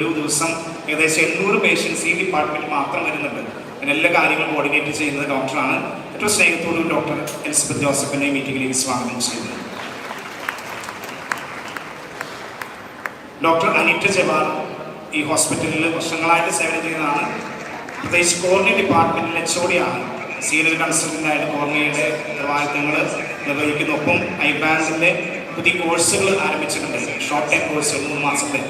ഒരു ദിവസം ഏകദേശം 800 പേഷ്യൻസ് ഈ ഡിപ്പാർട്ട്മെൻറ്റ് മാത്രം വരുന്നുണ്ട്. എല്ലാ കാര്യങ്ങളും കോർഡിനേറ്റ് ചെയ്യുന്നത് ഡോക്ടറാണ്. ഏറ്റവും സ്നേഹത്തോടും ഡോക്ടർ എലിസബത്ത് ജോസഫിനെ മീറ്റിംഗിലേക്ക് സ്വാഗതം ചെയ്യുന്നു. ഡോക്ടർ അനിറ്റ ജവാർ ഈ ഹോസ്പിറ്റലിൽ വർഷങ്ങളായിട്ട് സേവനം ചെയ്യുന്നതാണ്. പ്രത്യേകിച്ച് കോർണിയ ഡിപ്പാർട്ട്മെൻറ്റിൽ HOD ആണ്. സീനിയർ കൺസൾട്ടൻ്റായിട്ട് കോർണിയയുടെ ഉത്തരവാദിത്തങ്ങൾ നിർവഹിക്കുന്നു. ഒപ്പം ഐബാൻസിൻ്റെ പുതിയ കോഴ്സുകൾ ആരംഭിച്ചിട്ടുണ്ട്. ഷോർട്ട് ടൈം കോഴ്സുകൾ 3 മാസത്തെ.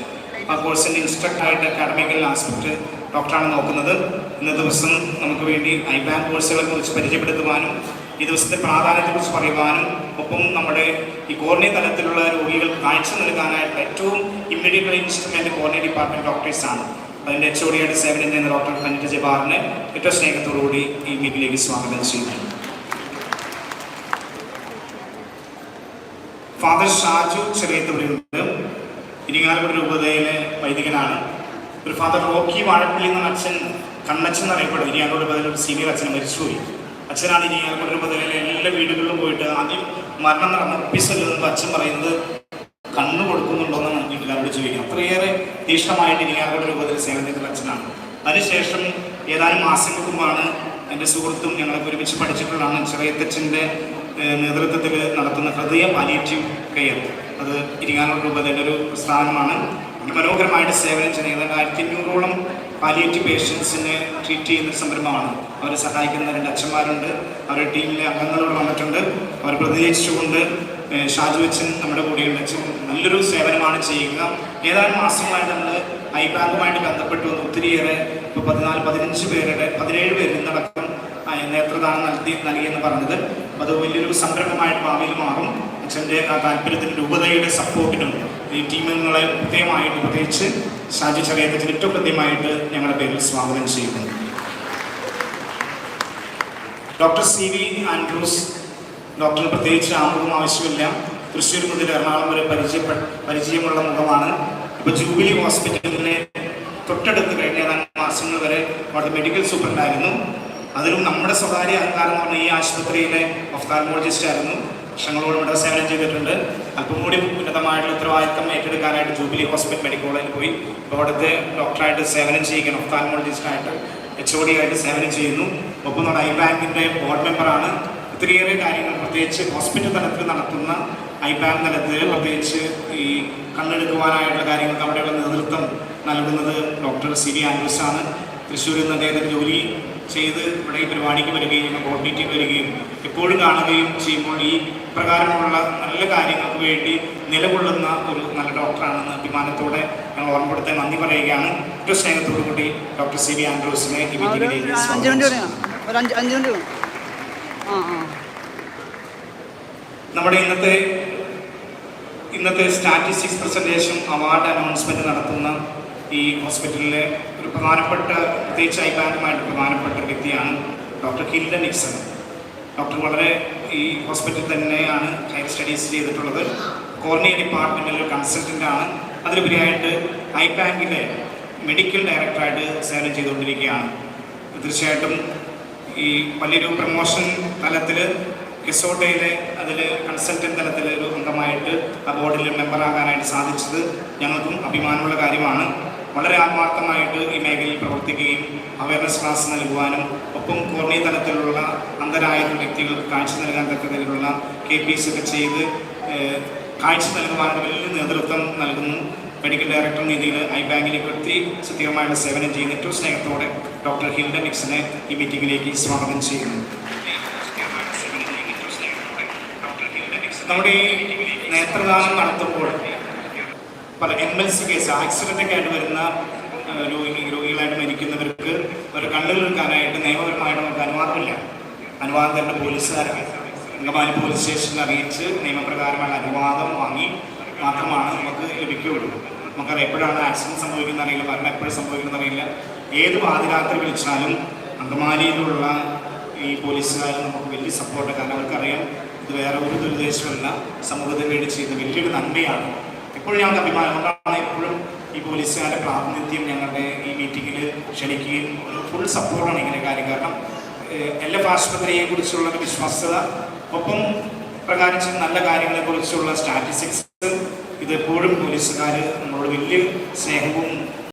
ആ കോഴ്സിൻ്റെ ഇൻസ്ട്രക്ടറായിട്ട് അക്കാഡമിക്കൽ ആസ്പെക്ട് ഡോക്ടറാണ് നോക്കുന്നത്. ഇന്ന ദിവസം നമുക്ക് വേണ്ടി ഐബാൻ കോഴ്സുകളെ കുറിച്ച് പരിചയപ്പെടുത്തുവാനും ഈ ദിവസത്തെ പ്രാധാന്യത്തെക്കുറിച്ച് പറയുവാനും ഒപ്പം നമ്മുടെ ഈ കോർണിയ തലത്തിലുള്ള രോഗികൾക്ക് കാഴ്ച നൽകാനായിട്ട് ഏറ്റവും ഇമ്മീഡിയറ്റ് ഇൻസ്ട്രുമെൻറ്റ് കോർണിയ ഡിപ്പാർട്ട്മെൻറ്റ് ഡോക്ടേഴ്സാണ്. അതിൻ്റെ HOD ആയിട്ട് സേവനം ചെയ്യുന്ന ഡോക്ടർ അനിറ്റ ജവാറിനെ ഏറ്റവും സ്നേഹത്തോടുകൂടി ഈ മീറ്റിലേക്ക് സ്വാഗതം ചെയ്യുന്നു. ഫാദർ ഷാജു ചെറിയത്തുണ്ട്. ഇരിങ്ങാലക്കുട രൂപതയിലെ വൈദികനാണ്. ഒരു ഫാദർ റോക്കി വാഴപ്പള്ളി എന്ന അച്ഛൻ, കണ്ണച്ചൻ എന്നറിയപ്പെടും. ഇരിങ്ങാലക്കുട രൂപതയിലെ ഒരു സീനിയർ അച്ഛൻ മരിച്ചുപോയി. അച്ഛനാണ് ഇരിങ്ങാലക്കുട രൂപതയിലെ എല്ലാ വീടുകളിലും പോയിട്ട് ആദ്യം മരണം നടന്ന എപ്പിസോഡിൽ നിന്ന് അച്ഛൻ പറയുന്നത് കണ്ണ് കൊടുക്കുന്നുണ്ടോയെന്നാണ് വീട്ടുകാരോട് ചോദിക്കുന്നത്. അത്രയേറെ തീഷ്ണമായിട്ട് ഇരിങ്ങാലക്കുട രൂപതയിൽ സേവനം ചെയ്ത അച്ഛനാണ്. അതിനുശേഷം ഏതാനും മാസങ്ങൾക്ക് മുമ്പാണ് എൻ്റെ സുഹൃത്തും ഞങ്ങളൊക്കെ ഒരുമിച്ച് പഠിച്ചിട്ടുള്ളതാണ് ചെറിയത്തച്ഛൻ്റെ നേതൃത്വത്തിൽ നടത്തുന്ന ഹൃദയ പാലിയേറ്റീവ് കെയർ. അത് ഇരിങ്ങാലക്കുട രൂപതയുടെ ഒരു സ്ഥാനമാണ്. മനോഹരമായിട്ട് സേവനം ചെയ്യുന്നത് 1500ഓളം പാലിയേറ്റീവ് പേഷ്യൻസിനെ ട്രീറ്റ് ചെയ്യുന്ന സംരംഭമാണ്. അവരെ സഹായിക്കുന്ന 2 അച്ഛന്മാരുണ്ട്. അവരുടെ ടീമിലെ അംഗങ്ങളോട് വന്നിട്ടുണ്ട്. അവർ പ്രതികരിച്ചുകൊണ്ട് ഷാജു അച്ഛൻ നമ്മുടെ കൂടെയുണ്ട്. അച്ഛൻ നല്ലൊരു സേവനമാണ് ചെയ്യുക. ഏതാനും മാസങ്ങളായിട്ട് നമ്മൾ ഐബാങ്കുമായിട്ട് ബന്ധപ്പെട്ട് വന്ന് ഒത്തിരിയേറെ ഇപ്പോൾ 17 പേരിൽ നിന്നടക്കം നേത്രദാനം നൽകിയെന്ന് പറഞ്ഞത് അത് വലിയൊരു സംരംഭമായിട്ട് ഭാവിയിൽ മാറും. അച്ഛൻ്റെ ആ താല്പര്യത്തിനും രൂപതയുടെ സപ്പോർട്ടിനും ഈ ടീമുകളെ പ്രത്യേകമായിട്ട് പ്രത്യേകിച്ച് ഷാജു ചെറിയത്തച്ഛൻ ഏറ്റവും കൃത്യമായിട്ട് ഞങ്ങളുടെ പേരിൽ സ്വാഗതം ചെയ്യുന്നു. ഡോക്ടർ CV ആൻഡ്രൂസ് ഡോക്ടറിന് പ്രത്യേകിച്ച് ആമുഖം ആവശ്യമില്ല. തൃശ്ശൂർ മുതൽ എറണാകുളം വരെ പരിചയമുള്ള മുഖമാണ്. ഇപ്പോൾ ജൂബിലി ഹോസ്പിറ്റലിനെ തൊട്ടടുത്ത് കഴിഞ്ഞ ഏതാനും മാസങ്ങൾ വരെ അവിടുത്തെ മെഡിക്കൽ സൂപ്രണ്ടായിരുന്നു. അതിലും നമ്മുടെ സ്വകാര്യ അഹങ്കാരം എന്ന് പറഞ്ഞാൽ ഈ ആശുപത്രിയിലെ ഒഫ്താൽമോളജിസ്റ്റ് ആയിരുന്നു. വർഷങ്ങളോട് ഇവിടെ സേവനം ചെയ്തിട്ടുണ്ട്. അല്പം കൂടി ഉന്നതമായിട്ടുള്ള ഉത്തരവാദിത്തം ഏറ്റെടുക്കാനായിട്ട് ജൂബിലി ഹോസ്പിറ്റൽ മെഡിക്കൽ കോളേജിൽ പോയി അവിടുത്തെ ഡോക്ടറായിട്ട് സേവനം ചെയ്യുകയാണ്. ഒഫ്താൽമോളജിസ്റ്റായിട്ട് HOD ആയിട്ട് സേവനം ചെയ്യുന്നു. ഒപ്പം നമ്മുടെ ഐബാങ്കിൻ്റെ ബോർഡ് മെമ്പറാണ്. ഒത്തിരിയേറെ കാര്യങ്ങൾ പ്രത്യേകിച്ച് ഹോസ്പിറ്റൽ തലത്തിൽ നടത്തുന്ന ഐബാങ്ക് തലത്തിൽ പ്രത്യേകിച്ച് ഈ കണ്ണെടുക്കുവാനായിട്ടുള്ള കാര്യങ്ങൾക്ക് അവിടെയുള്ള നേതൃത്വം നൽകുന്നത് ഡോക്ടർ CV ആൻഡ്രൂസ് ആണ്. തൃശ്ശൂരിൽ നിന്ന് അദ്ദേഹത്തിന് ജോലി ചെയ്ത് ഇവിടെ ഈ പരിപാടിക്ക് വരികയും കോർഡിനേറ്റ് വരികയും എപ്പോഴും കാണുകയും ചെയ്യുമ്പോൾ ഈ പ്രകാരമുള്ള നല്ല കാര്യങ്ങൾക്ക് വേണ്ടി നിലകൊള്ളുന്ന ഒരു നല്ല ഡോക്ടറാണെന്ന് അഭിമാനത്തോടെ ഞങ്ങൾ ഓർമ്മപ്പെടുത്താൻ നന്ദി പറയുകയാണ്. ഏറ്റവും സ്നേഹത്തോടു കൂടി ഡോക്ടർ CV ആൻഡ്രൂസിനെ ഈ മീറ്റിംഗിലേക്ക് നമ്മുടെ ഇന്നത്തെ സ്റ്റാറ്റിസ്റ്റിക്സ് പ്രസന്റേഷൻ അവാർഡ് അനൗൺസ്മെന്റ് നടത്തുന്ന ഈ ഹോസ്പിറ്റലിലെ ഒരു പ്രധാനപ്പെട്ട പ്രത്യേകിച്ച് ഐബാങ്കുമായിട്ട് പ്രധാനപ്പെട്ട ഒരു വ്യക്തിയാണ് ഡോക്ടർ ഹിൽഡൻ നിക്സൺ. ഡോക്ടർ വളരെ ഈ ഹോസ്പിറ്റലിൽ തന്നെയാണ് ഹയർ സ്റ്റഡീസ് ചെയ്തിട്ടുള്ളത്. കോർണിയ ഡിപ്പാർട്ട്മെൻറ്റിൽ കൺസൾട്ടൻ്റാണ്. അതിലുപരിയായിട്ട് ഐബാങ്കിലെ മെഡിക്കൽ ഡയറക്ടറായിട്ട് സേവനം ചെയ്തുകൊണ്ടിരിക്കുകയാണ്. തീർച്ചയായിട്ടും ഈ വലിയൊരു പ്രമോഷൻ തലത്തിൽ കെസോട്ടയിലെ അതിൽ കൺസൾട്ടൻ്റ് തലത്തിൽ ഒരു അംഗമായിട്ട് ആ ബോർഡിൽ മെമ്പറാകാനായിട്ട് സാധിച്ചത് ഞങ്ങൾക്കും അഭിമാനമുള്ള കാര്യമാണ്. വളരെ ആത്മാർത്ഥമായിട്ട് ഈ മേഖലയിൽ പ്രവർത്തിക്കുകയും അവയർനെസ് ക്ലാസ് നൽകുവാനും ഒപ്പം കോർണിയ തലത്തിലുള്ള അന്ധരായിട്ടുള്ള വ്യക്തികൾക്ക് കാഴ്ച നൽകാൻ തക്കതിലുള്ള KPs ഒക്കെ ചെയ്ത് കാഴ്ച നൽകുവാനുള്ള വലിയ നേതൃത്വം നൽകുന്നു. മെഡിക്കൽ ഡയറക്ടർ രീതിയിൽ ഐബാങ്കിലേക്ക് എത്തി സത്യമായുള്ള സേവനം ചെയ്യുന്ന ഏറ്റവും സ്നേഹത്തോടെ ഡോക്ടർ ഹിൽഡൻ നിക്സനെ ഈ മീറ്റിംഗിലേക്ക് സ്വാഗതം ചെയ്യുന്നു. നമ്മുടെ ഈ നേത്രദാനം നടത്തുമ്പോൾ പല MLC കേസ് ആക്സിഡൻ്റൊക്കെ ആയിട്ട് വരുന്ന രോഗികളായിട്ട് മരിക്കുന്നവർക്ക് ഒരു കണ്ണുകൾ എടുക്കാനായിട്ട് നിയമപരമായിട്ട് നമുക്ക് അനുവാദമില്ല. അനുവാദം തരുന്ന പോലീസുകാരാണ്. അങ്കമാലി പോലീസ് സ്റ്റേഷനിൽ അറിയിച്ച് നിയമപ്രകാരമായ അനുവാദം വാങ്ങി മാത്രമാണ് നമുക്ക് ലഭിക്കുകയുള്ളൂ. നമുക്കറിയാം എപ്പോഴാണ് ആക്സിഡൻറ്റ് സംഭവിക്കുന്നത് അറിയില്ല, മരണം എപ്പോഴും സംഭവിക്കുന്നത് അറിയില്ല. ഏത് പാതിരാത്രി വിളിച്ചാലും അങ്കമാലിയിലുള്ള ഈ പോലീസുകാർ നമുക്ക് വലിയ സപ്പോർട്ട്. കാരണം അവർക്കറിയാം ഇത് വേറെ ഒരു ദുരുദ്ദേശമല്ല, സമൂഹത്തിന് വേണ്ടി ചെയ്യുന്ന വലിയൊരു നന്മയാണ്. എപ്പോഴും ഞങ്ങൾക്ക് അഭിമാനം കൊണ്ടാണ് എപ്പോഴും ഈ പോലീസുകാരുടെ പ്രാതിനിധ്യം ഞങ്ങളുടെ ഈ മീറ്റിങ്ങിൽ ക്ഷണിക്കുകയും ഫുൾ സപ്പോർട്ടാണ് ഇങ്ങനെ കാര്യം. കാരണം LF ആശുപത്രിയെക്കുറിച്ചുള്ള ഒരു വിശ്വാസ്യത ഒപ്പം പ്രകാരം ചെയ്യുന്ന നല്ല കാര്യങ്ങളെക്കുറിച്ചുള്ള സ്റ്റാറ്റിസ്റ്റിക്സ് ഇതെപ്പോഴും പോലീസുകാർ നമ്മളോട് വലിയ സ്നേഹവും